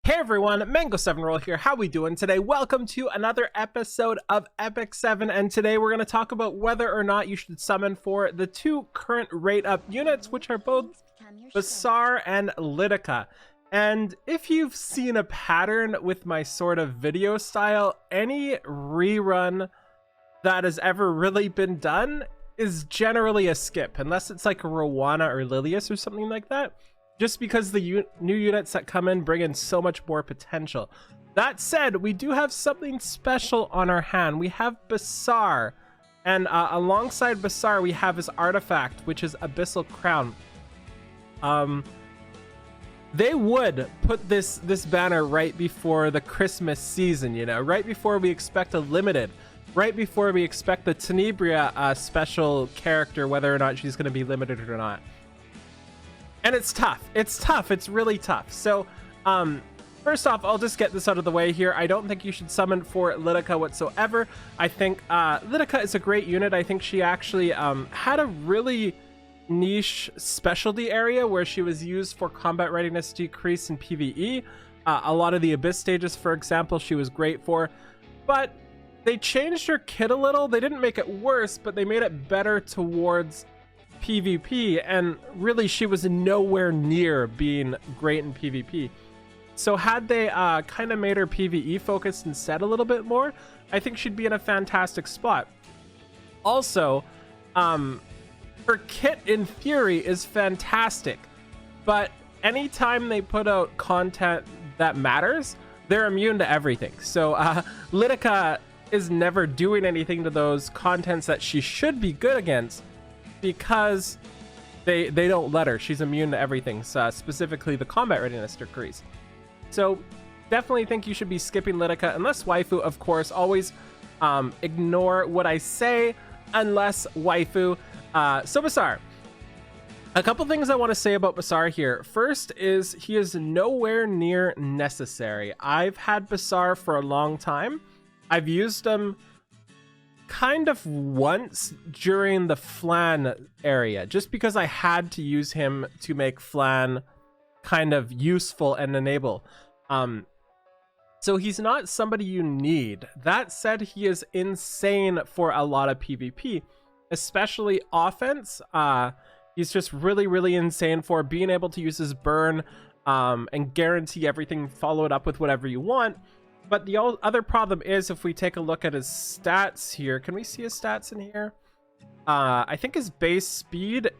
Hey everyone, Mango7Roll here. How we doing today? Welcome to another episode of Epic 7, and today we're going to talk about whether or not you should summon for the two current rate up units, which are both Basar and Lidica. And if you've seen a pattern with my sort of video style, any rerun that has ever really been done is generally a skip, unless it's like a Rowana or Lilius or something like that. Just because the new units that come in bring in so much more potential. That said, we do have something special on our hand. We have Basar, and alongside Basar, we have his artifact, which is Abyssal Crown. They would put this banner right before the Christmas season, you know, right before we expect a limited, right before we expect the Tenebria special character, whether or not she's going to be limited or not. And it's tough. It's really tough. So, first off, I'll just get this out of the way here. I don't think you should summon for Lidica whatsoever. I think Lidica is a great unit. I think she actually had a really niche specialty area where she was used for combat readiness decrease in PvE. A lot of the Abyss stages, for example, she was great for. But they changed her kit a little. They didn't make it worse, but they made it better towards PvP, and really she was nowhere near being great in PvP. So had they kind of made her PvE focused instead a little bit more, I think she'd be in a fantastic spot. Also, her kit in theory is fantastic, but anytime they put out content that matters, they're immune to everything. So Lidica is never doing anything to those contents that she should be good against, because they don't let her. She's immune to everything, so specifically the combat readiness decrease. So definitely think you should be skipping Lidica, unless waifu, of course. Always ignore what I say unless waifu. So Basar, a couple things I want to say about Basar here. First is he is nowhere near necessary. I've had Basar for a long time. I've used him kind of once during the Flan area, just because I had to use him to make Flan kind of useful and enable. So he's not somebody you need. That said, he is insane for a lot of PvP, especially offense. He's just really insane for being able to use his burn and guarantee everything followed up with whatever you want. But the other problem is, if we take a look at his stats here, can we see his stats in here? I think his base speed.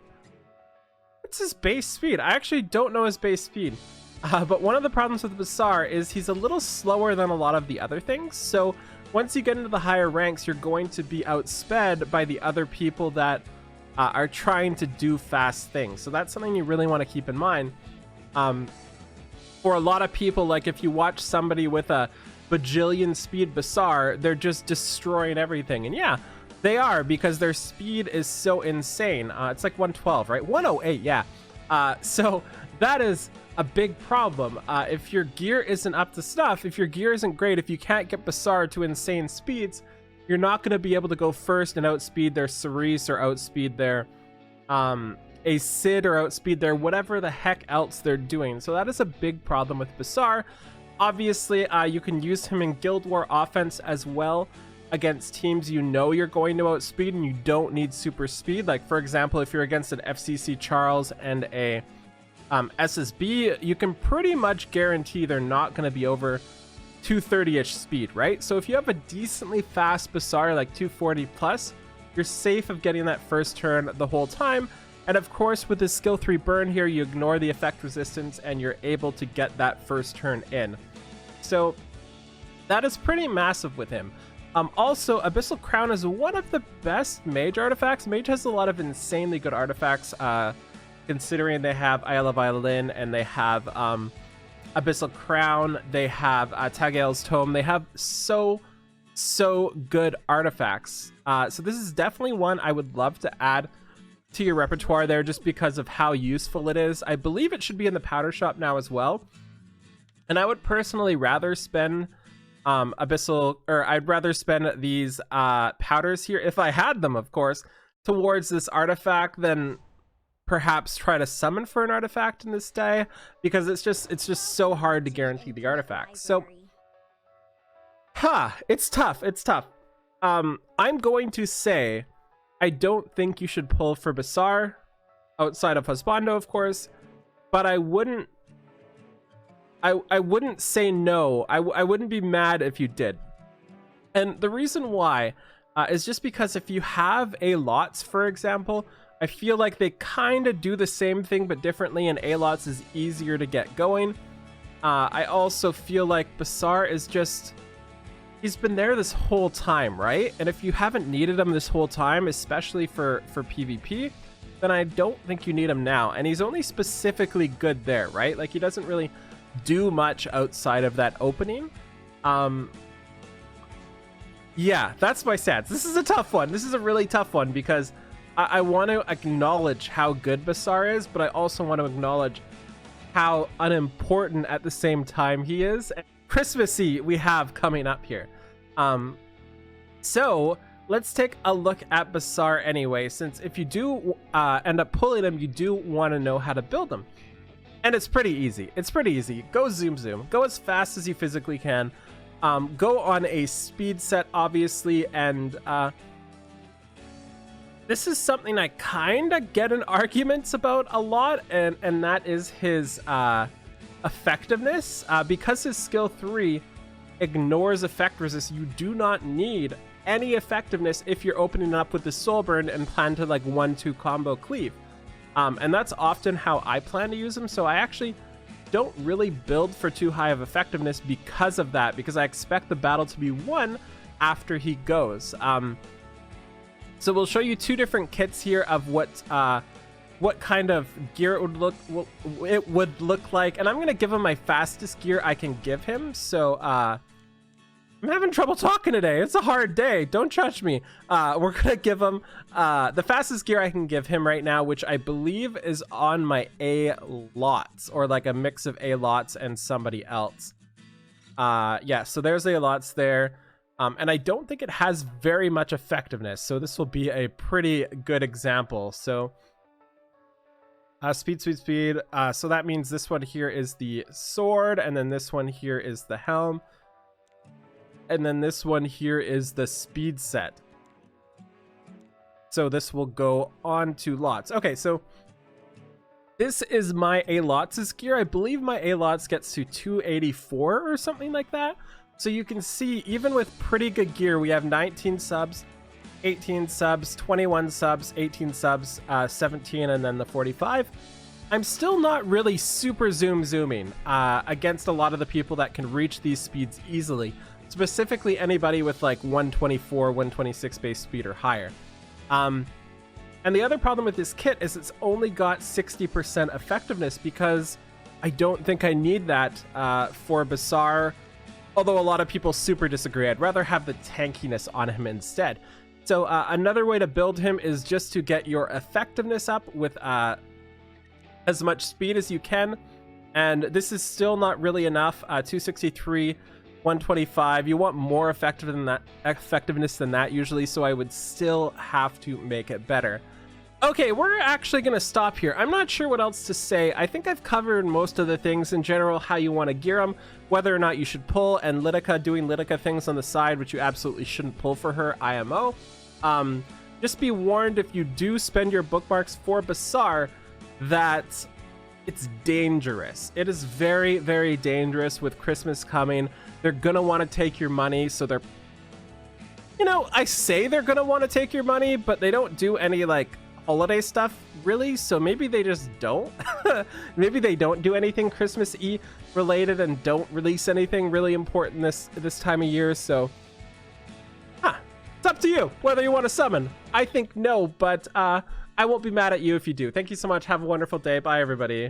What's his base speed? I actually don't know his base speed. But one of the problems with Basar is he's a little slower than a lot of the other things. So once you get into the higher ranks, you're going to be outsped by the other people that are trying to do fast things. So that's something you really want to keep in mind. For a lot of people, like if you watch somebody with a bajillion speed Basar, they're just destroying everything. And yeah, they are, because their speed is so insane. It's like 112, right? 108, yeah. So that is a big problem. If your gear isn't up to snuff, if your gear isn't great, if you can't get Basar to insane speeds, you're not going to be able to go first and outspeed their Cerise or outspeed their a Sid or outspeed their whatever the heck else they're doing. So that is a big problem with Basar. Obviously, you can use him in Guild War offense as well against teams you know you're going to outspeed and you don't need super speed. Like, for example, if you're against an FCC Charles and a SSB, you can pretty much guarantee they're not going to be over 230-ish speed, right? So if you have a decently fast Basar, like 240 plus, you're safe of getting that first turn the whole time. And of course, with his skill 3 burn here, you ignore the effect resistance and you're able to get that first turn in. So that is pretty massive with him. Also, Abyssal Crown is one of the best mage artifacts. Mage has a lot of insanely good artifacts, considering they have Isle of Violin and they have Abyssal Crown, they have Tagael's Tome. They have so good artifacts. So this is definitely one I would love to add to your repertoire there, just because of how useful it is. I believe it should be in the powder shop now as well. And I would personally rather spend I'd rather spend these powders here, if I had them, of course, towards this artifact than perhaps try to summon for an artifact in this day, because it's just so hard to guarantee the artifacts. So it's tough. I'm going to say I don't think you should pull for Basar outside of Husbando, of course, but I wouldn't say no. I wouldn't be mad if you did. And the reason why is just because if you have A-Lots, for example, I feel like they kind of do the same thing but differently, and A-Lots is easier to get going. I also feel like Basar is just... he's been there this whole time, right? And if you haven't needed him this whole time, especially for PvP, then I don't think you need him now. And he's only specifically good there, right? Like, he doesn't really do much outside of that opening. Yeah, that's my stance. This is a tough one. This is a really tough one because I want to acknowledge how good Basar is, but I also want to acknowledge how unimportant at the same time he is. Christmassy we have coming up here. So let's take a look at Basar anyway, since if you do end up pulling him, you do want to know how to build him. And it's pretty easy. Go zoom. Go as fast as you physically can. Go on a speed set, obviously, and this is something I kind of get in arguments about a lot, and that is his effectiveness. Because his skill 3 ignores effect resist, you do not need any effectiveness if you're opening up with the soul burn and plan to like 1-2 combo cleave. And that's often how I plan to use him, so I actually don't really build for too high of effectiveness because of that, because I expect the battle to be won after he goes. So we'll show you two different kits here of what kind of gear it would look like, and I'm gonna give him my fastest gear I can give him. So I'm having trouble talking today. It's a hard day. Don't judge me. We're gonna give him the fastest gear I can give him right now, which I believe is on my A-Lots, or like a mix of A-Lots and somebody else. Yeah, so there's A-Lots there. And I don't think it has very much effectiveness, so this will be a pretty good example. So speed. So that means this one here is the sword, and then this one here is the helm, and then this one here is the speed set. So this will go on to Lots. Okay, so this is my A-Lots' gear. I believe my A-Lots gets to 284 or something like that. So you can see, even with pretty good gear, we have 19 subs, 18 subs, 21 subs, 18 subs, 17, and then the 45. I'm still not really super zooming against a lot of the people that can reach these speeds easily, specifically anybody with like 124, 126 base speed or higher. And the other problem with this kit is it's only got 60% effectiveness, because I don't think I need that for Basar. Although a lot of people super disagree, I'd rather have the tankiness on him instead. So another way to build him is just to get your effectiveness up with as much speed as you can. And this is still not really enough. 263, 125. You want more effectiveness than that usually, so I would still have to make it better. Okay, we're actually going to stop here. I'm not sure what else to say. I think I've covered most of the things in general, how you want to gear them, whether or not you should pull, and Lidica doing Lidica things on the side, which you absolutely shouldn't pull for her, IMO. Just be warned, if you do spend your bookmarks for Basar, that it's dangerous. It is very, very dangerous with Christmas coming. They're going to want to take your money, so they're... You know, I say they're going to want to take your money, but they don't do any, like, holiday stuff really, so maybe they just don't. Maybe they don't do anything Christmas-y related and don't release anything really important this time of year. So it's up to you whether you want to summon. I think no, but I won't be mad at you if you do. Thank you so much. Have a wonderful day. Bye, everybody.